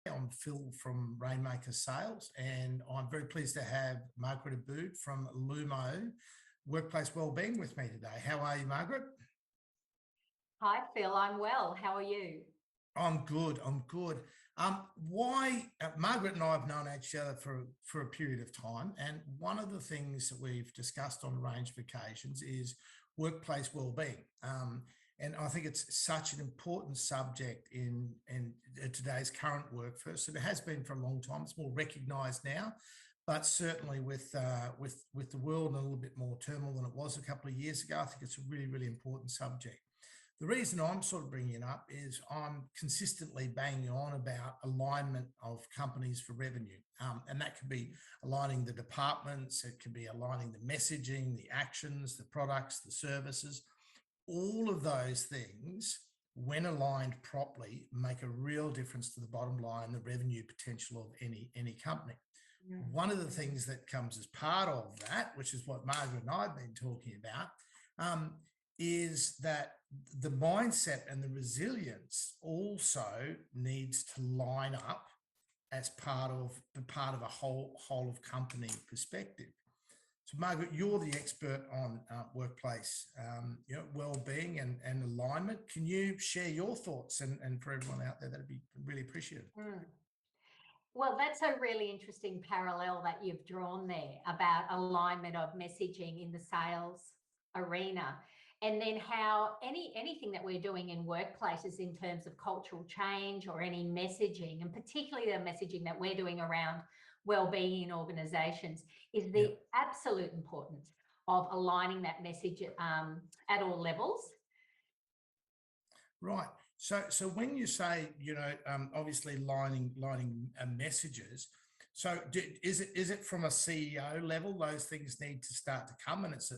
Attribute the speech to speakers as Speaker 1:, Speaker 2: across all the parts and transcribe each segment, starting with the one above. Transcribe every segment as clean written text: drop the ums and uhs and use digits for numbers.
Speaker 1: I'm Phil from Rainmaker Sales, and I'm very pleased to have Margaret Aboody from Luemo Workplace Wellbeing with me today. How are you, Margaret?
Speaker 2: Hi, Phil. I'm well. How are you?
Speaker 1: I'm good. I'm good. Why Margaret and I have known each other for a period of time, and one of the things that we've discussed on a range of occasions is workplace wellbeing. And I think it's such an important subject in today's current workforce. And it has been for a long time. It's more recognised now, but certainly with the world in a little bit more turmoil than it was a couple of years ago, I think it's a really, really important subject. The reason I'm sort of bringing it up is I'm consistently banging on about alignment of companies for revenue. And that could be aligning the departments, it could be aligning the messaging, the actions, the products, the services. All of those things, when aligned properly, make a real difference to the bottom line, the revenue potential of any company. Yeah. One of the things that comes as part of that, which is what Margaret and I have been talking about, is that the mindset and the resilience also needs to line up as part of a whole of company perspective. So, Margaret, you're the expert on workplace well-being and alignment. Can you share your thoughts? And for everyone out there, that'd be really appreciated.
Speaker 2: Well, that's a really interesting parallel that you've drawn there about alignment of messaging in the sales arena. And then how anything that we're doing in workplaces in terms of cultural change or any messaging, and particularly the messaging that we're doing around wellbeing in organisations, is the absolute importance of aligning that message at all levels.
Speaker 1: Right. So when you say, obviously lining messages, so is it from a CEO level? Those things need to start to come, and it's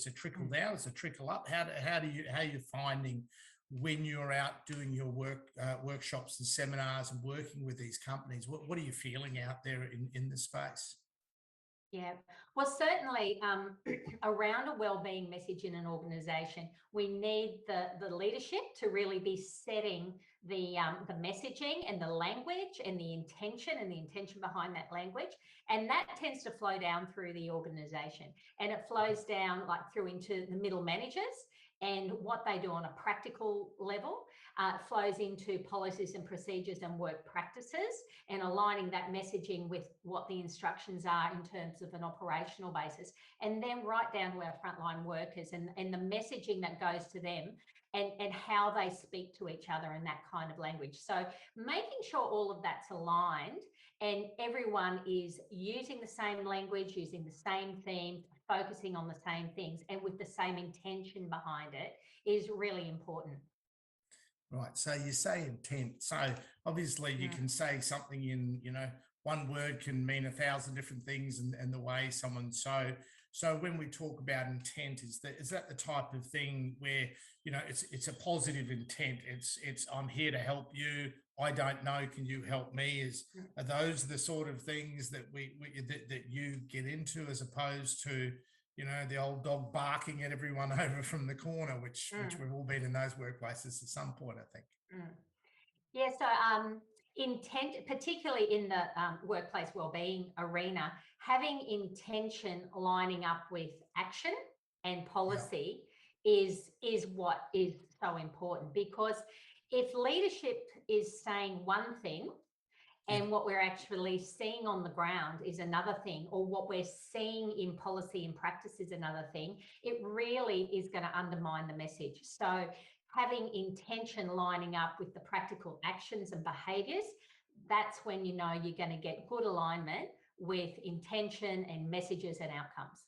Speaker 1: a trickle down, it's a trickle up. How are you finding when you're out doing your workshops and seminars and working with these companies? What are you feeling out there in the space?
Speaker 2: Yeah, well, certainly around a wellbeing message in an organisation, we need the leadership to really be setting the messaging and the language and the intention behind that language, and that tends to flow down through the organisation, and it flows down like through into the middle managers and what they do on a practical level. Flows into policies and procedures and work practices, and aligning that messaging with what the instructions are in terms of an operational basis, and then right down to our frontline workers and the messaging that goes to them and how they speak to each other in that kind of language. So making sure all of that's aligned and everyone is using the same language, using the same theme, focusing on the same things, and with the same intention behind it is really important.
Speaker 1: Right. So you say intent. So obviously you can say something in, one word can mean 1,000 different things, and the way someone so when we talk about intent, is that the type of thing where, it's a positive intent. It's I'm here to help you. I don't know. Can you help me? Are those the sort of things that that you get into, as opposed to, the old dog barking at everyone over from the corner, which we've all been in those workplaces at some point, I think.
Speaker 2: Yeah, so intent, particularly in the workplace wellbeing arena, having intention lining up with action and policy is what is so important, because if leadership is saying one thing and what we're actually seeing on the ground is another thing, or what we're seeing in policy and practice is another thing, it really is going to undermine the message. So having intention lining up with the practical actions and behaviours, that's when you're going to get good alignment with intention and messages and outcomes.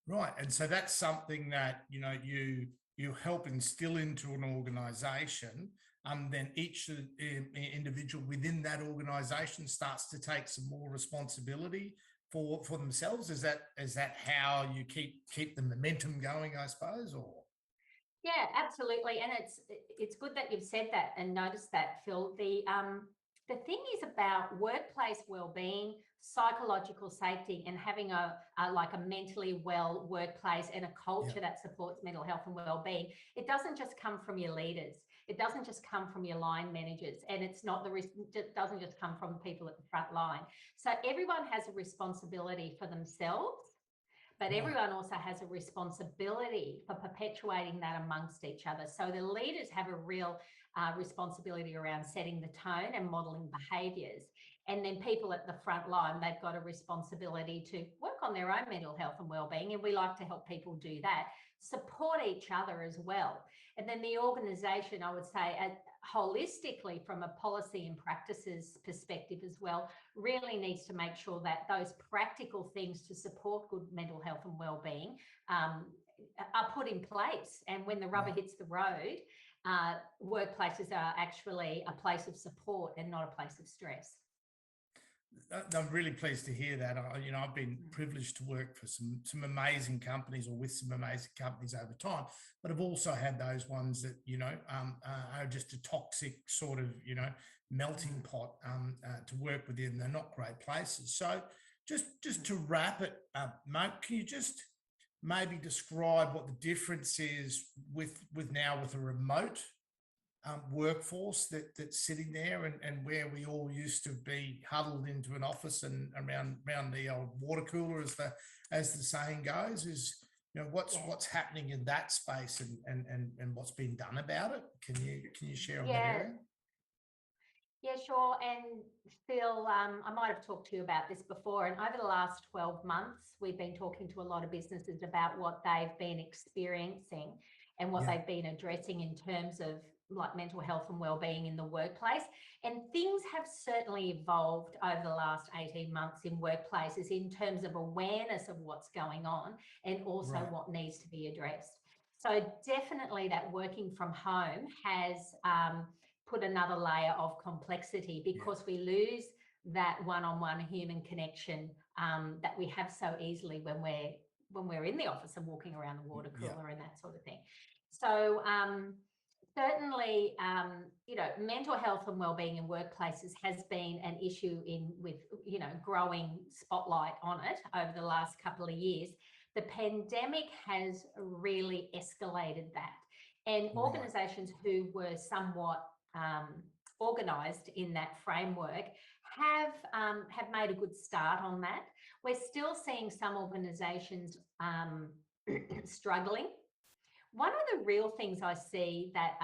Speaker 1: Right. And so that's something that, you help instill into an organisation. Then each individual within that organisation starts to take some more responsibility for themselves. Is that how you keep the momentum going, I suppose? Or
Speaker 2: yeah, absolutely. And it's good that you've said that and noticed that, Phil. The thing is about workplace wellbeing, psychological safety, and having a mentally well workplace and a culture that supports mental health and wellbeing. It doesn't just come from your leaders. It doesn't just come from your line managers, and it's not it doesn't just come from people at the front line. So everyone has a responsibility for themselves, but everyone also has a responsibility for perpetuating that amongst each other. So the leaders have a real responsibility around setting the tone and modeling behaviours. And then people at the front line, they've got a responsibility to work on their own mental health and wellbeing. And we like to help people do that, support each other as well. And then the organisation, I would say, holistically from a policy and practices perspective as well, really needs to make sure that those practical things to support good mental health and wellbeing are put in place. And when the rubber hits the road, workplaces are actually a place of support and not a place of stress.
Speaker 1: I'm really pleased to hear that. I've been privileged to work for some amazing companies, or with some amazing companies over time, but I've also had those ones that, are just a toxic sort of, melting pot to work within. They're not great places. So just to wrap it up, mate, can you just maybe describe what the difference is with a remote workforce that's sitting there, and where we all used to be huddled into an office and around the old water cooler, as the saying goes, is what's happening in that space, and what's been done about it? Can you share on that area?
Speaker 2: Yeah, sure. And Phil, I might have talked to you about this before, and over the last 12 months, we've been talking to a lot of businesses about what they've been experiencing and what they've been addressing in terms of like mental health and wellbeing in the workplace. And things have certainly evolved over the last 18 months in workplaces in terms of awareness of what's going on, and also what needs to be addressed. So definitely that working from home has put another layer of complexity, because we lose that one-on-one human connection that we have so easily when we're in the office and walking around the water cooler and that sort of thing. So certainly, mental health and wellbeing in workplaces has been an issue with growing spotlight on it over the last couple of years. The pandemic has really escalated that, and organisations who were somewhat organised in that framework have made a good start on that. We're still seeing some organisations struggling. One of the real things I see that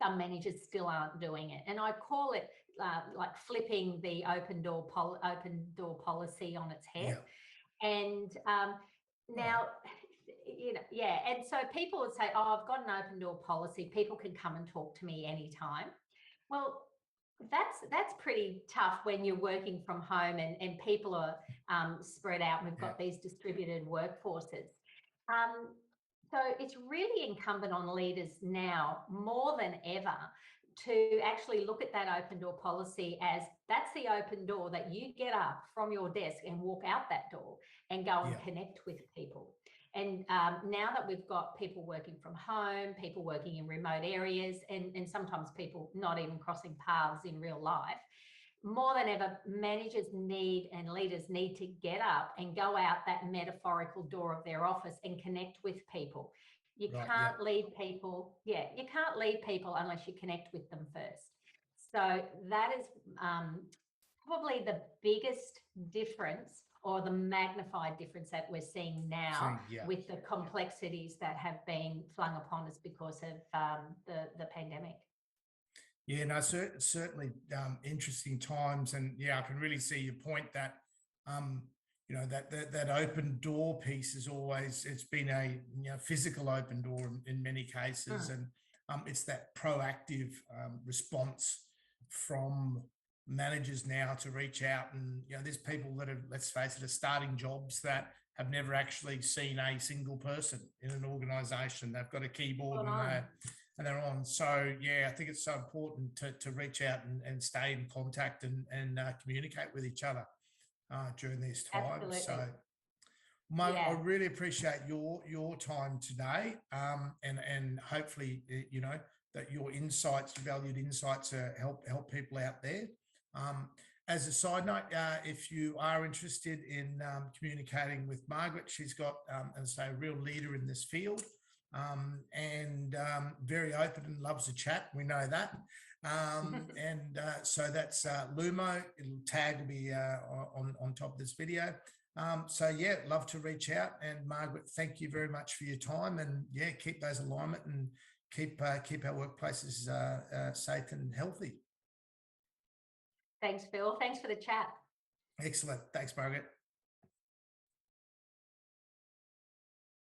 Speaker 2: some managers still aren't doing it, and I call it like flipping the open door policy on its head. And now, and so people would say, oh, I've got an open door policy. People can come and talk to me anytime. Well, that's pretty tough when you're working from home and people are spread out, and we've got these distributed workforces. So it's really incumbent on leaders now, more than ever, to actually look at that open door policy as that's the open door that you get up from your desk and walk out that door and go and connect with people. And now that we've got people working from home, people working in remote areas, and sometimes people not even crossing paths in real life, more than ever, managers need and leaders need to get up and go out that metaphorical door of their office and connect with people. You can't lead people. You can't lead people unless you connect with them first. So that is probably the biggest difference, or the magnified difference that we're seeing now with the complexities that have been flung upon us because of the pandemic.
Speaker 1: Yeah, no, certainly interesting times, and I can really see your point that that open door piece is always, it's been a physical open door in many cases, and it's that proactive response from managers now to reach out, and there's people that are, let's face it, are starting jobs that have never actually seen a single person in an organisation. They've got a keyboard and they're on. So I think it's so important to reach out and stay in contact and communicate with each other during these times.
Speaker 2: Absolutely.
Speaker 1: So I really appreciate your time today, and hopefully that your insights, valued insights, help people out there. As a side note, if you are interested in communicating with Margaret, she's got, as I say, a real leader in this field. and very open and loves a chat. We know that. So that's Luemo. Tag will be on top of this video. So yeah, love to reach out. And Margaret, thank you very much for your time. And yeah, keep those alignment and keep our workplaces safe and healthy.
Speaker 2: Thanks, Phil. Thanks for the chat.
Speaker 1: Excellent. Thanks, Margaret.